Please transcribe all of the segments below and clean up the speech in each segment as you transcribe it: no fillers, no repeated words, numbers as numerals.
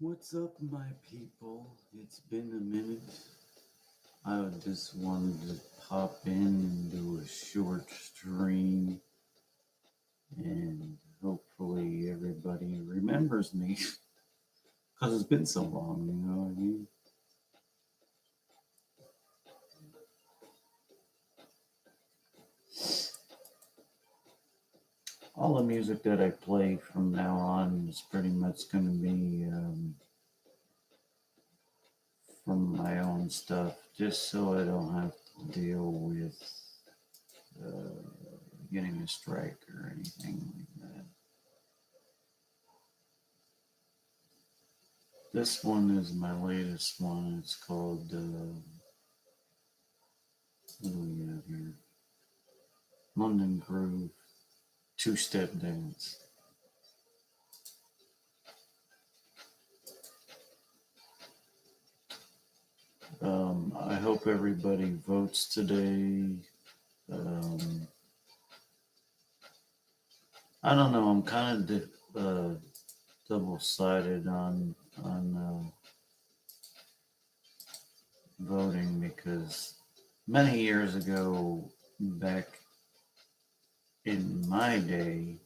What's up, my people? It's been a minute. I just wanted to pop in and do a short stream, and hopefully everybody remembers me because it's been so long, you know what I mean? All the music that I play from now on is pretty much going to be from my own stuff, just so I don't have to deal with uh, getting a strike or anything like that. This one is my latest one. It's called, what do we have here? London Groove Two Step Dance. I hope everybody votes today. Um, I don't know. I'm kind of double-sided on voting because many years ago, back in my day,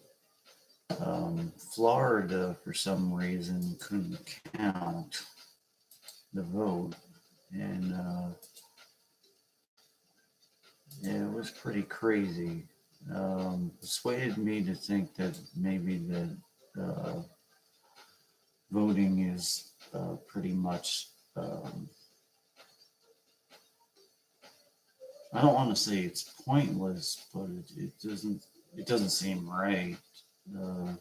Florida for some reason couldn't count the vote, and yeah, it was pretty crazy. Persuaded me to think that maybe that voting is pretty much. I don't want to say it's pointless, but it doesn't. It doesn't seem right. Uh,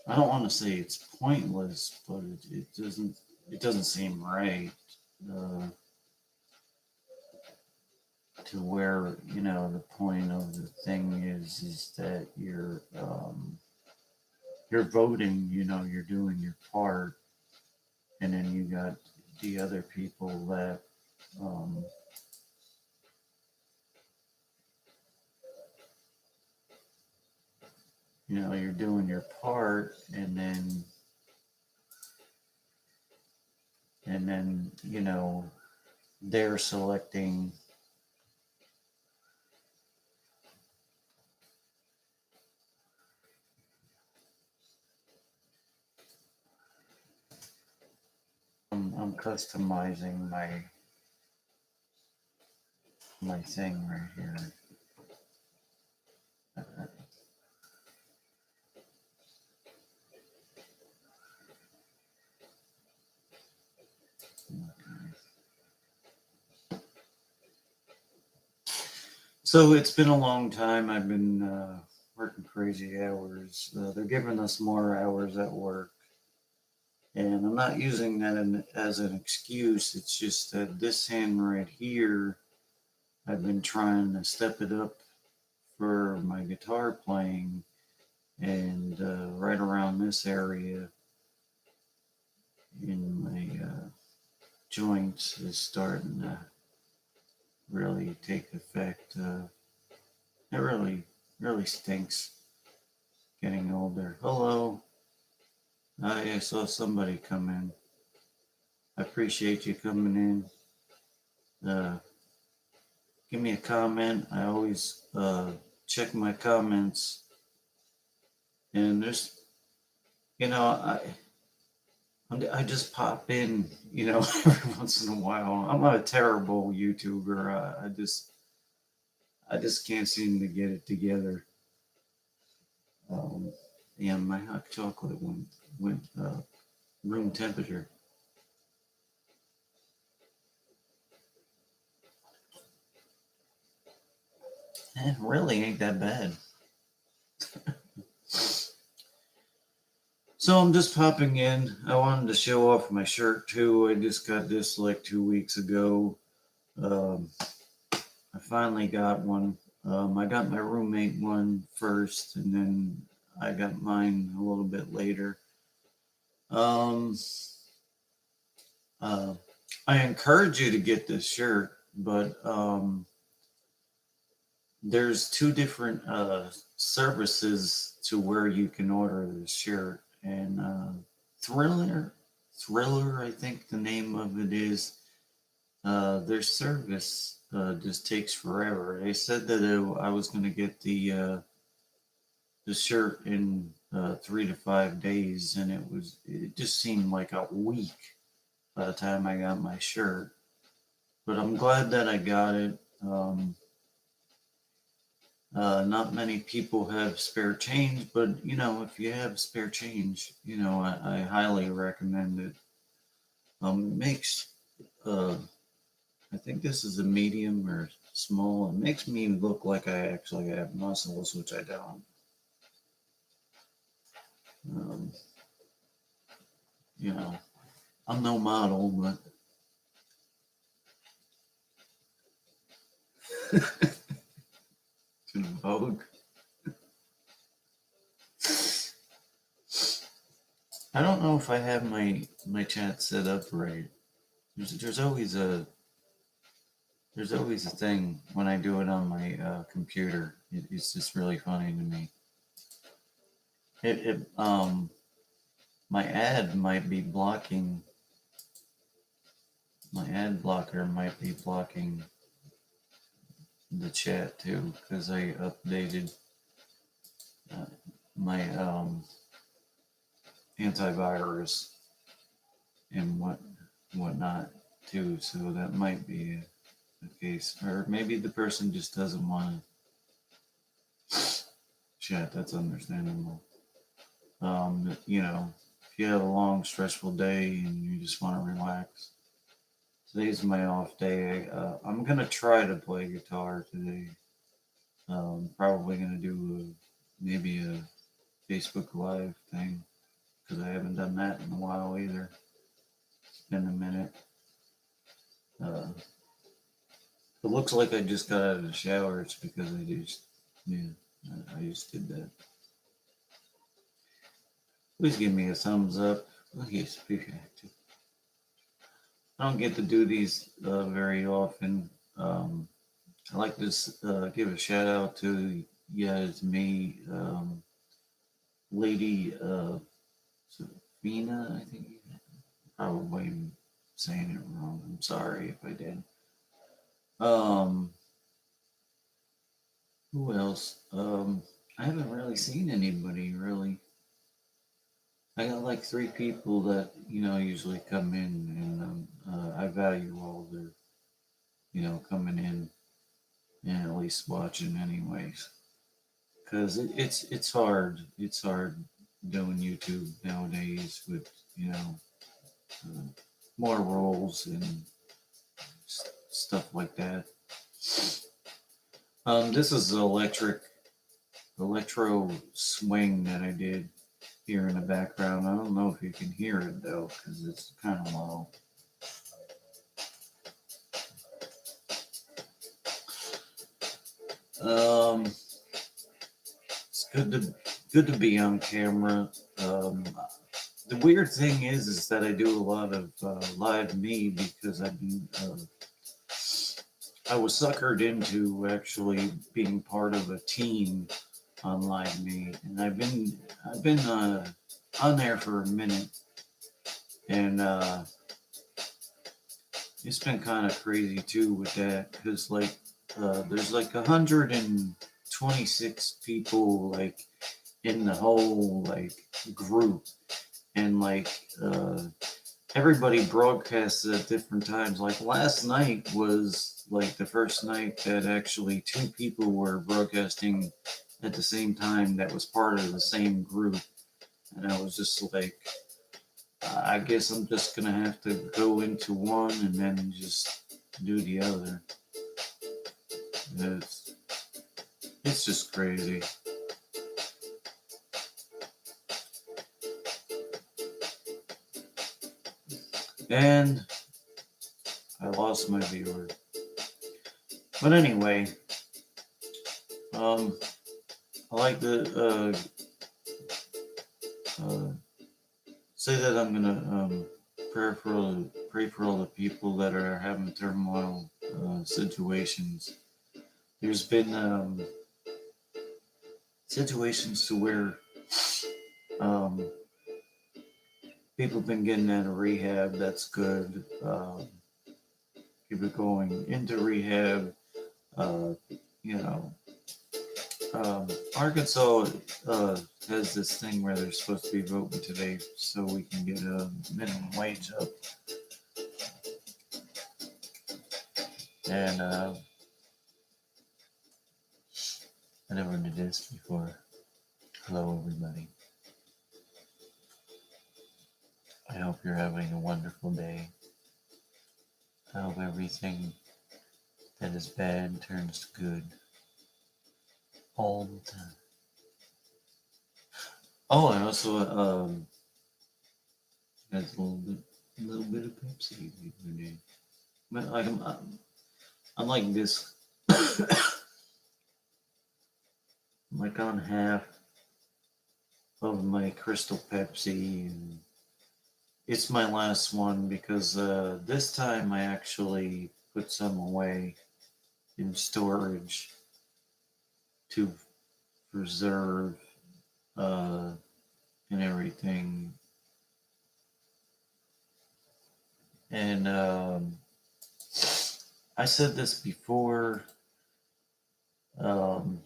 I don't want to say it's pointless, but it doesn't. It doesn't seem right. Uh, to where the point of the thing is that you're voting, you're doing your part, and then you got the other people that um, you're doing your part, and then they're selecting. I'm customizing my thing right here. So it's been a long time. I've been working crazy hours. They're giving us more hours at work, and I'm not using that as an excuse. It's just that this hand right here, I've been trying to step it up for my guitar playing, and right around this area in my joints is starting to really take effect. It really stinks getting older. Hello. I saw somebody come in. I appreciate you coming in. Give me a comment. I always check my comments, and there's, I just pop in, every once in a while. I'm a terrible YouTuber. I just can't seem to get it together. Um, and my hot chocolate went room temperature. It really ain't that bad. So I'm just popping in. I wanted to show off my shirt too. I just got this like 2 weeks ago. Um, I finally got one. I got my roommate one first, and then I got mine a little bit later. Um, uh, I encourage you to get this shirt, but there's two different services to where you can order this shirt, and Thriller, I think the name of it is. Their service just takes forever. They said that I was going to get the shirt in 3 to 5 days, and it just seemed like a week by the time I got my shirt. But I'm glad that I got it. Not many people have spare change, but if you have spare change, I highly recommend it. Makes I think this is a medium or small. It makes me look like I actually have muscles, which I don't. Um, you know, I'm no model, but it's in Vogue. I don't know if I have my chat set up right. There's always a thing when I do it on my computer. It's just really funny to me. It my ad might be blocking. My ad blocker might be blocking the chat too because I updated uh, my antivirus and whatnot too. So that might be the case, or maybe the person just doesn't want to chat. That's understandable. If you have a long, stressful day and you just want to relax, today's my off day. I'm gonna try to play guitar today. Probably gonna do maybe a Facebook Live thing because I haven't done that in a while either. It's been a minute. Uh, it looks like I just got out of the shower. It's because I just did that. Please give me a thumbs up. Please be active. I don't get to do these very often. I like to give a shout out to me, Lady Safina. I think probably saying it wrong. I'm sorry if I did. Um, who else? I haven't really seen anybody really. I got like 3 people that usually come in, and I value all their coming in and at least watching anyways. Because it's hard. It's hard doing YouTube nowadays with uh, more roles and stuff like that. This is the electro swing that I did here in the background. I don't know if you can hear it though, because it's kind of low. It's good to be on camera. The weird thing is that I do a lot of live me because I was suckered into actually being part of a team on Live Me, and I've been on there for a minute, and it's been kind of crazy too with that because there's like 126 people like in the whole like group, and everybody broadcasts at different times. Like last night was like the first night that actually 2 people were broadcasting at the same time that was part of the same group. And I was just like, I guess I'm just going to have to go into one and then just do the other. It's just crazy. And I lost my viewer. But anyway, I like to say that I'm gonna pray for all the people that are having turmoil situations. There's been situations to where people have been getting out of rehab. That's good. People going into rehab. Uh, you know, Arkansas has this thing where they're supposed to be voting today so we can get a minimum wage up. And I never did this before. Hello, everybody. I hope you're having a wonderful day. I hope everything that is bad turns to good all the time. Oh, I also had a little bit of Pepsi the other day. But I'm like this. I'm like on half of my Crystal Pepsi, and it's my last one because this time I actually put some away in storage to preserve and everything. And I said this before. Um,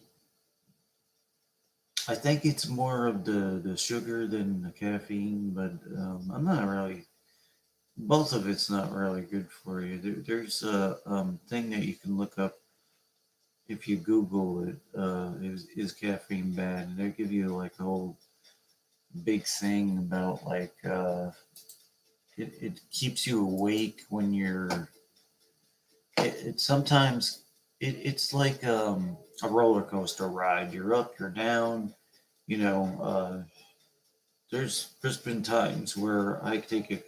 I think it's more of the sugar than the caffeine, but I'm not really. Both of it's not really good for you. There's a thing that you can look up if you Google it. Is caffeine bad? And they give you like a whole big thing about like it keeps you awake when you're. It sometimes it's like a roller coaster ride. You're up, you're down. You know, there's been times where I take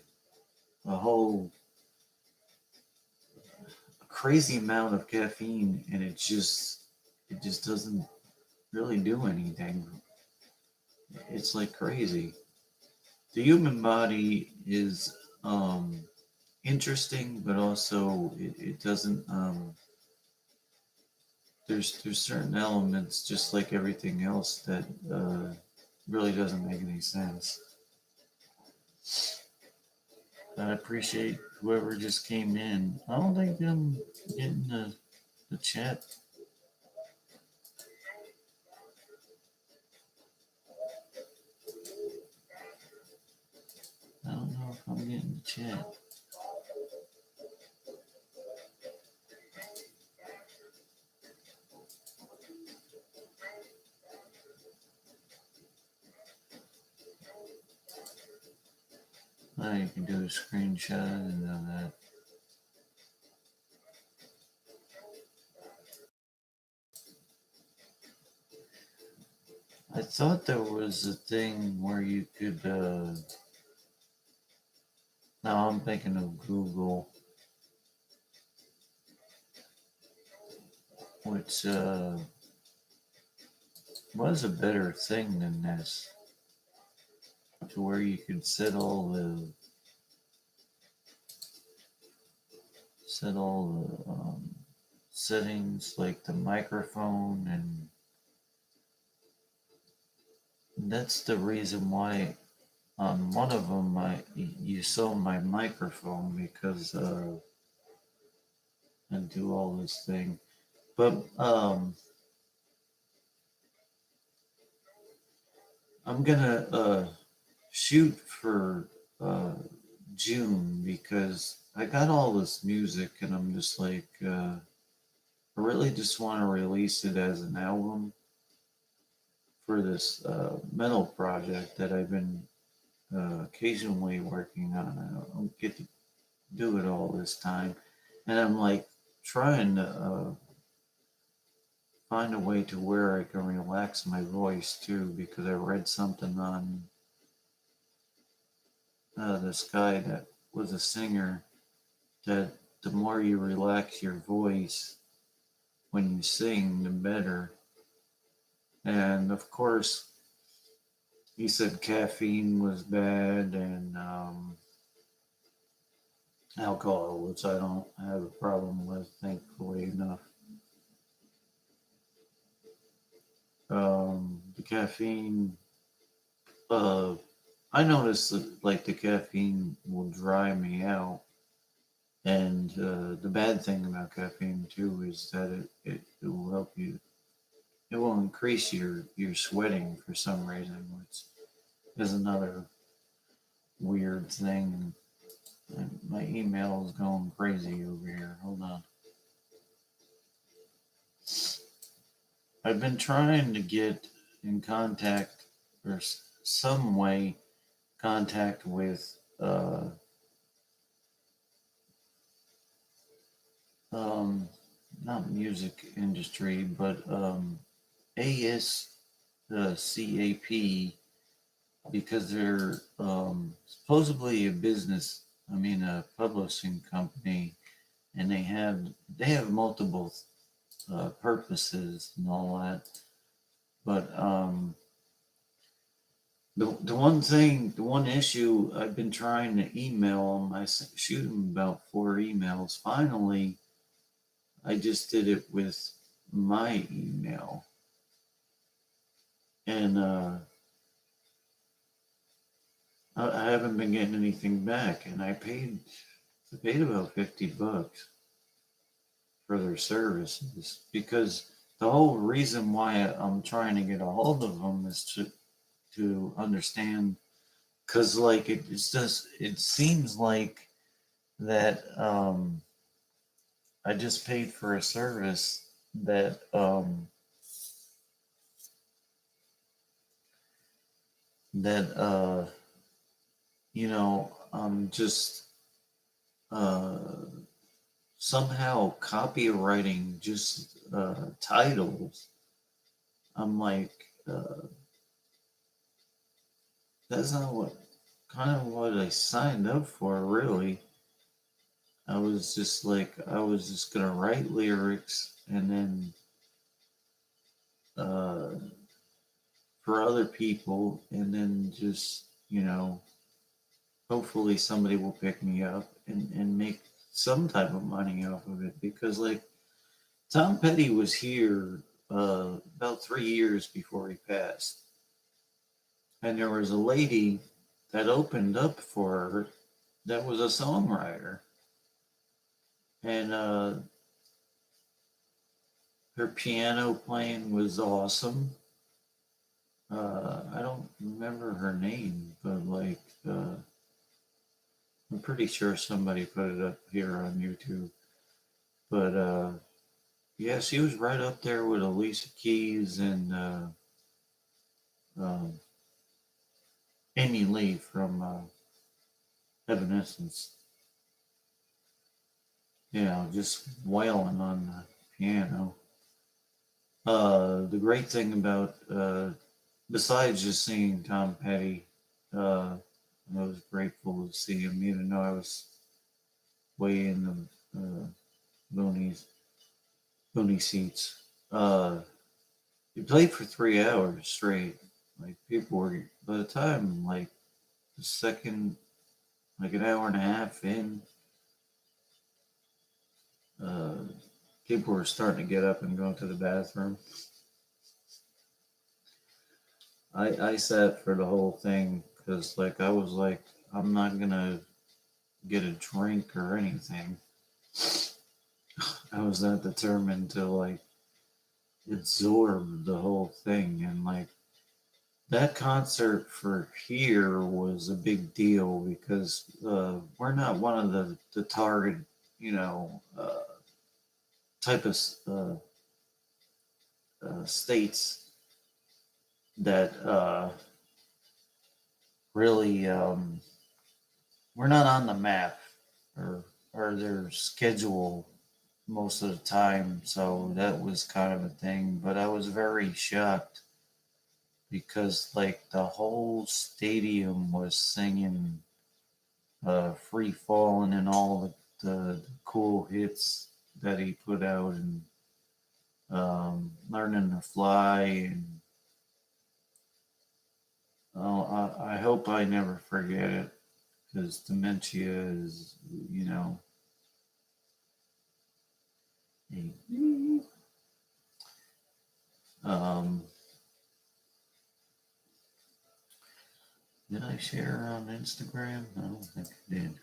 a whole crazy amount of caffeine and it just doesn't really do anything. It's like crazy. The human body is interesting, but also it doesn't. There's certain elements, just like everything else, that really doesn't make any sense. I appreciate whoever just came in. I don't think I'm getting the chat. I don't know if I'm getting the chat. You can do a screenshot and that. I thought there was a thing where you could. Now I'm thinking of Google, which was a better thing than this, to where you could set all the settings like the microphone, and that's the reason why on one of them you saw my microphone because I do all this thing, but I'm gonna shoot for June because I got all this music and I'm just like I really just want to release it as an album for this metal project that I've been occasionally working on. I don't get to do it all this time, and I'm like trying to find a way to where I can relax my voice too, because I read something on this guy that was a singer that the more you relax your voice when you sing, the better. And of course, he said caffeine was bad and alcohol, which I don't have a problem with, thankfully enough. The caffeine, uh, I noticed that like the caffeine will dry me out, and the bad thing about caffeine too is that it will help you. It will increase your sweating for some reason, which is another weird thing. And my email is going crazy over here. Hold on. I've been trying to get in contact or some way contact with um, not music industry, but ASCAP because they're supposedly a business. I mean, a publishing company, and they have multiple purposes and all that. But the one issue I've been trying to email them. I shoot them about 4 emails. Finally, I just did it with my email, and I haven't been getting anything back. And I paid about $50 for their services because the whole reason why I'm trying to get a hold of them is to understand, because like it seems like that I just paid for a service that that I'm just uh somehow copywriting just titles. I'm like, that's not what kind of what I signed up for, really. I was just gonna write lyrics and then uh, for other people, and then just hopefully somebody will pick me up and make some type of money off of it because like Tom Petty was here about 3 years before he passed, and there was a lady that opened up for her that was a songwriter, and her piano playing was awesome. I don't remember her name, but like I'm pretty sure somebody put it up here on YouTube. But yeah, she was right up there with Alicia Keys and um, Amy Lee from Evanescence. Just wailing on the piano. The great thing about, besides just seeing Tom Petty, I was grateful to see him, even though I was way in the boonies, boonie seats. He played for 3 hours straight. Like people were, by the time like the second, like an hour and a half in, uh, people were starting to get up and go to the bathroom. I sat for the whole thing because like I was like, I'm not gonna get a drink or anything. I was that determined to like absorb the whole thing, and like that concert for here was a big deal because we're not one of the target, you know, type of states that really we're not on the map or their schedule most of the time. So that was kind of a thing. But I was very shocked because like the whole stadium was singing Free Falling and all the cool hits that he put out, and Learning to Fly, and I hope I never forget it because dementia is, you know, a, um, Did I share on Instagram? I don't think I did.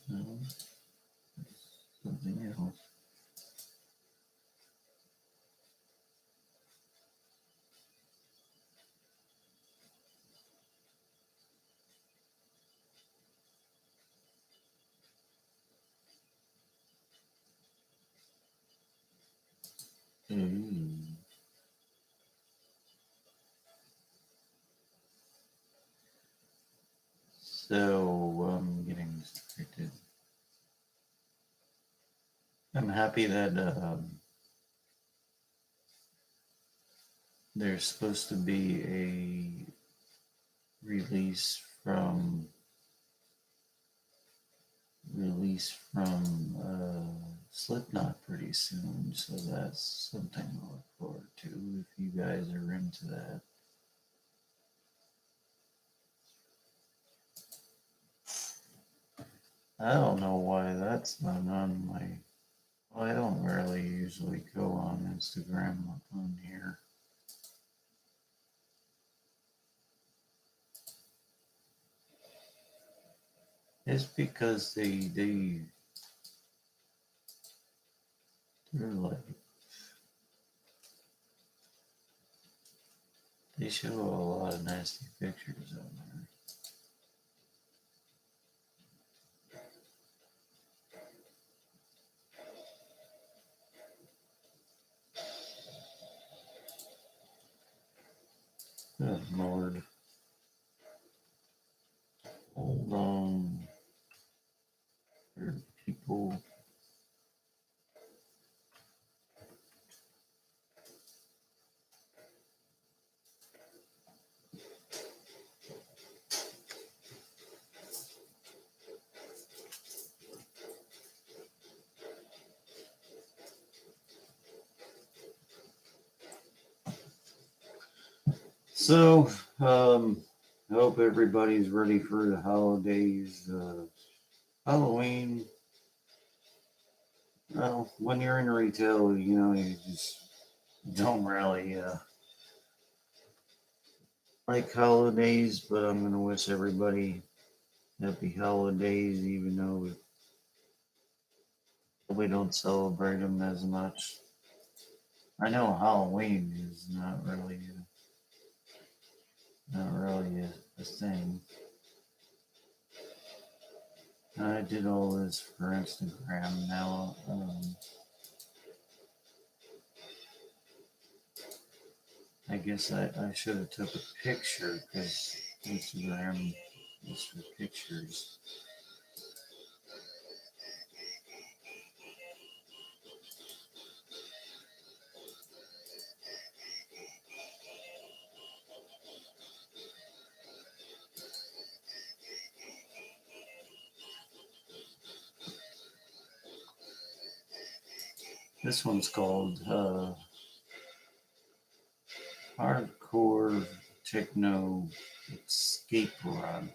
No, something else. Mm. So I'm getting distracted. I'm happy that there's supposed to be a release from Slipknot pretty soon, so that's something to look forward to if you guys are into that. I don't know why that's not on my. Well, I don't really usually go on Instagram on here. It's because they're like they show a lot of nasty pictures on there. Good Lord. Hold on. There people. So, I hope everybody's ready for the holidays. Halloween. Well, when you're in retail, you just don't really like holidays, but I'm going to wish everybody happy holidays, even though we don't celebrate them as much. I know Halloween is not really a thing. I did all this for Instagram now. I guess I should have took a picture because Instagram is for pictures. This one's called Hardcore Techno Escape Run.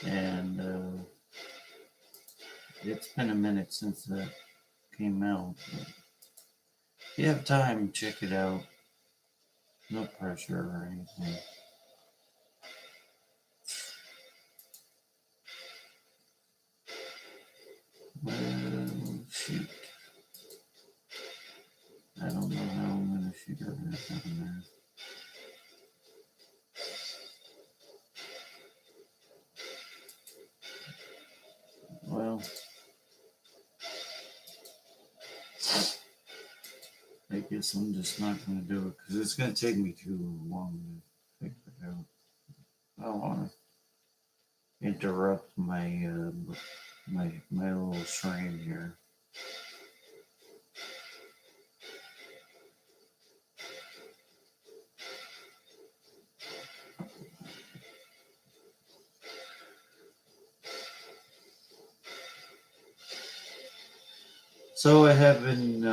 And it's been a minute since that came out. But if you have time, check it out. No pressure or anything. Well, shoot. I don't know how I'm going to figure this out there. Well, I guess I'm just not going to do it because it's going to take me too long to figure it out. I don't want to interrupt my little stream here. So I have been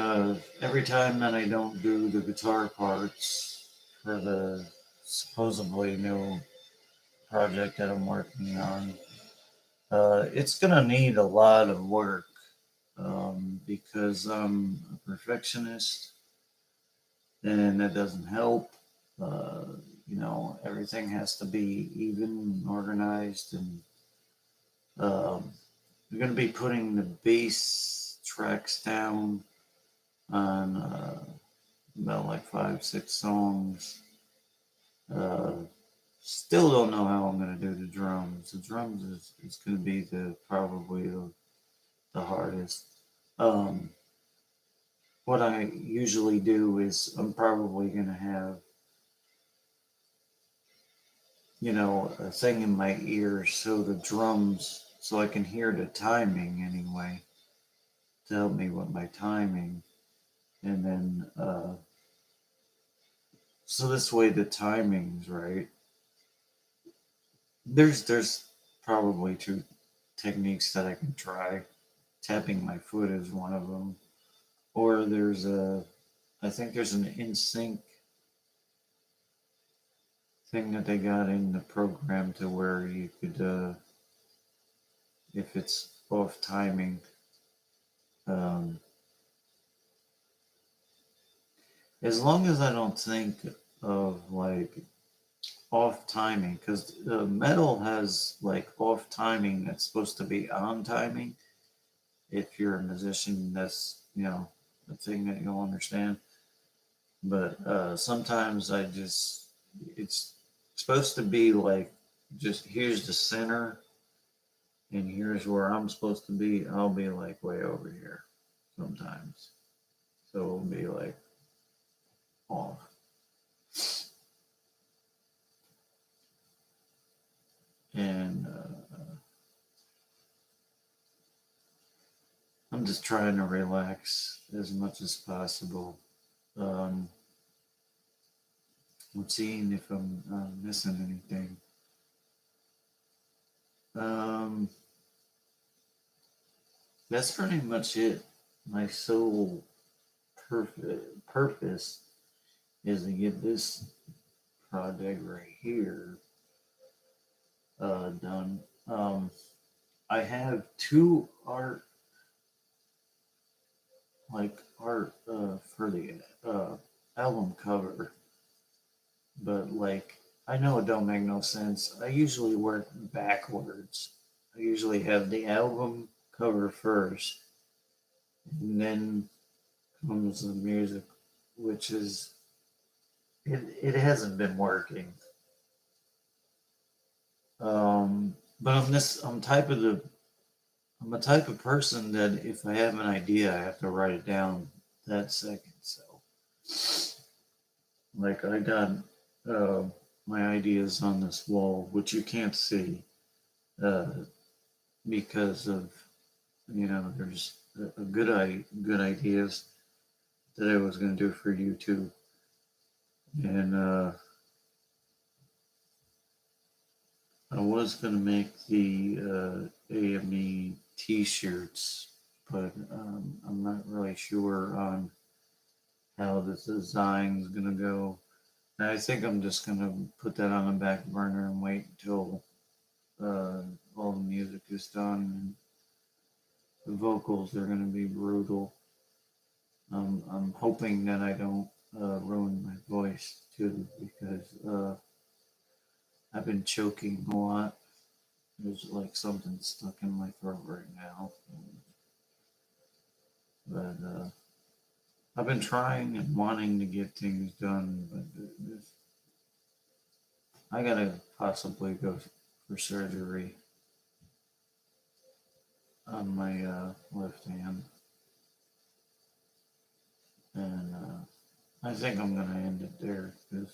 every time that I don't do the guitar parts for the supposedly new project that I'm working on, it's gonna need a lot of work because I'm a perfectionist and that doesn't help. Everything has to be even and organized, and um, we're going to be putting the bass tracks down on about like 5, 6 songs. Uh, Still don't know how I'm going to do the drums. The drums is going to be probably the hardest. Um, what I usually do is I'm probably going to have, a thing in my ear so the drums, so I can hear the timing anyway to help me with my timing. And then, so this way the timing's right. There's probably two techniques that I can try. Tapping my foot is one of them. Or I think there's an in-sync thing that they got in the program to where you could, if it's off timing, um, as long as I don't think of like off timing, because metal has like off timing that's supposed to be on timing. If you're a musician, that's the thing that you'll understand. But sometimes it's supposed to be like just here's the center and here's where I'm supposed to be. I'll be like way over here sometimes. So it'll be like off. And I'm just trying to relax as much as possible. Um, I'm seeing if I'm missing anything. Um, that's pretty much it. My sole purpose is to get this project right here done. I have two art for the album cover, but like I know it don't make no sense. I usually work backwards. I usually have the album cover first, and then comes the music, which is it hasn't been working. But I'm a type of person that if I have an idea, I have to write it down that second. So, like, I got uh, my ideas on this wall, which you can't see uh, because of there's a good ideas that I was going to do for YouTube, and I was going to make the AME T-shirts, but I'm not really sure on how this design is going to go. And I think I'm just going to put that on the back burner and wait until all the music is done. The vocals are going to be brutal. I'm hoping that I don't ruin my voice too, because I've been choking a lot. There's like something stuck in my throat right now. But I've been trying and wanting to get things done, but I gotta possibly go for surgery on my left hand, and I think I'm gonna end it there because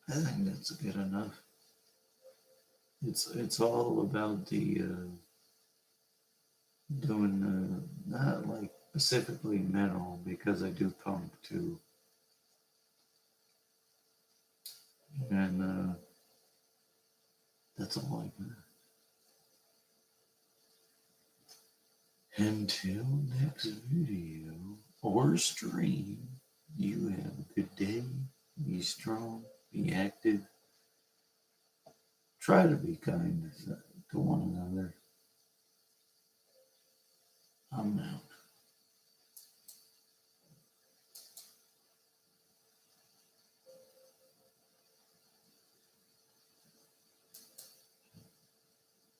I think that's good enough. It's all about the doing not like specifically metal because I do punk too, and that's all I got. Until next video or stream, you have a good day. Be strong, be active. Try to be kind to one another. I'm out.